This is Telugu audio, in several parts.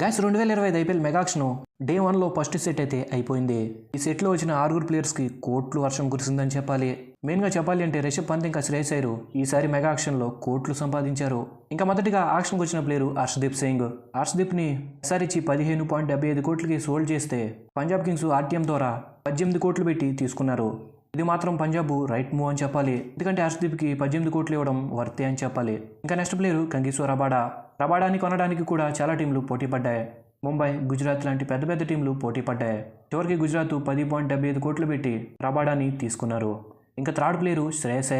Guys 2025 IPL mega auction day 1లో ఫస్ట్ సెట్ అయితే అయిపోయింది. ఈ సెట్లో వచ్చిన 6 ప్లేయర్స్కి కోట్లు వర్షం కురిసిందని చెప్పాలి. మెయిన్గా చెప్పాలి అంటే రిషబ్ పంత్ ఇంకా శ్రేయస్ అయ్యర్ ఈసారి మెగా ఆక్షన్లో కోట్లు సంపాదించారు. ఇంకా మొదటిగా ఆక్షన్కి వచ్చిన ప్లేయర్ హర్షదీప్ సింగ్. హర్షదీప్ని ఎస్ఆర్హెచ్ 15.75 కోట్లకి సోల్డ్ చేస్తే పంజాబ్ కింగ్స్ ఆర్టీఎం ద్వారా 18 కోట్లు పెట్టి తీసుకున్నారు. ఇది మాత్రం పంజాబ్ రైట్ మూవ్ అని చెప్పాలి. ఎందుకంటే హర్షదీప్కి 18 కోట్లు ఇవ్వడం వర్తే అని చెప్పాలి. ఇంకా నెక్స్ట్ ప్లేయర్ కంగిసో రబాడాని కొనడానికి కూడా చాలా టీంలు పోటీ పడ్డాయి. ముంబై, గుజరాత్ లాంటి పెద్ద పెద్ద టీంలు పోటీ పడ్డాయి. చివరికి గుజరాత్ 10.75 కోట్లు పెట్టి రబాడాని తీసుకున్నారు. ఇంకా థర్డ్ ప్లేయర్ శ్రేయస్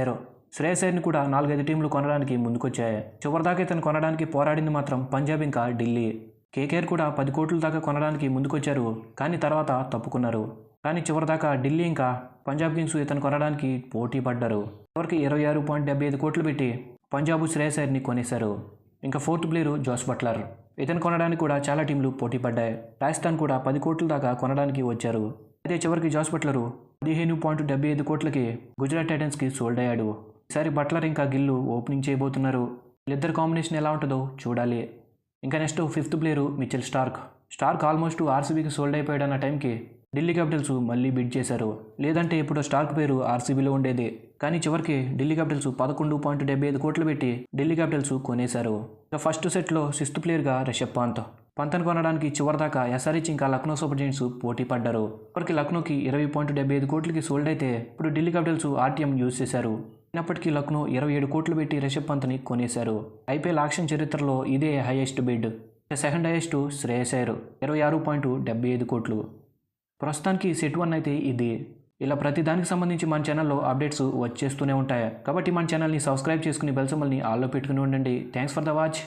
అయ్యర్ని కూడా 4-5 టీంలు కొనడానికి ముందుకొచ్చాయి. చివరిదాకా ఇతను కొనడానికి పోరాడింది మాత్రం పంజాబ్ ఇంకా ఢిల్లీ. కేకేఆర్ కూడా 10 కోట్ల దాకా కొనడానికి ముందుకొచ్చారు, కానీ తర్వాత తప్పుకున్నారు. కానీ చివరిదాకా ఢిల్లీ ఇంకా పంజాబ్ కింగ్స్ ఇతను కొనడానికి పోటీ పడ్డారు. చివరికి 26.75 కోట్లు పెట్టి పంజాబ్ శ్రేయస్ అయ్యర్ని కొనేశారు. ఇంకా ఫోర్త్ ప్లేయర్ జోస్ బట్లర్. ఇతను కొనడానికి కూడా చాలా టీంలు పోటీ పడ్డాయి. రాజస్థాన్ కూడా 10 కోట్ల దాకా కొనడానికి వచ్చారు. అయితే చివరికి జోస్ బట్లర్ 15.75 కోట్లకి గుజరాత్ టైటన్స్కి సోల్డ్ అయ్యాడు. ఈసారి బట్లర్ ఇంకా గిల్లు ఓపెనింగ్ చేయబోతున్నారు. వీళ్ళిద్దరు కాంబినేషన్ ఎలా ఉంటుందో చూడాలి. ఇంకా next fifth player Mitchell Starc almost ఆర్సీబీకి సోల్డ్ అయిపోయాడు అన్న టైంకి ఢిల్లీ క్యాపిటల్స్ మళ్ళీ బిడ్ చేశారు. లేదంటే ఇప్పుడు స్టార్క్ పేరు ఆర్సీబీలో ఉండేది. కానీ చివరికి ఢిల్లీ క్యాపిటల్స్ 11.75 కోట్లు పెట్టి ఢిల్లీ క్యాపిటల్స్ కొనేశారు. ఇక ఫస్ట్ సెట్లో 6th ప్లేయర్గా రిషబ్ పంత్ని కొనడానికి చివరిదాకా ఎస్ఆర్హెచ్ ఇంకా లక్నో సూపర్ జైంట్స్ పోటీ పడ్డారు. ఇప్పటికి లక్నోకి 20.75 కోట్లకి సోల్డ్ అయితే ఇప్పుడు ఢిల్లీ క్యాపిటల్స్ ఆర్టీఎం యూజ్ చేశారు. అయినప్పటికీ లక్నో 27 కోట్లు పెట్టి రిషబ్ పంత్ని కొనేశారు. ఐపీఎల్ ఆక్షన్ చరిత్రలో ఇదే highest bid. Second highest Shreyas Iyer 26.75 కోట్లు. ప్రస్తుతానికి సెట్ 1 అయితే ఇది. ఇలా ప్రతి దానికి సంబంధించి మన ఛానల్లో అప్డేట్స్ వచ్చేస్తూనే ఉంటాయి. కాబట్టి మన ఛానల్ని సబ్స్క్రైబ్ చేసుకుని బెల్ సింబల్ని ఆల్లో పెట్టుకుని ఉండండి. Thanks for the watch.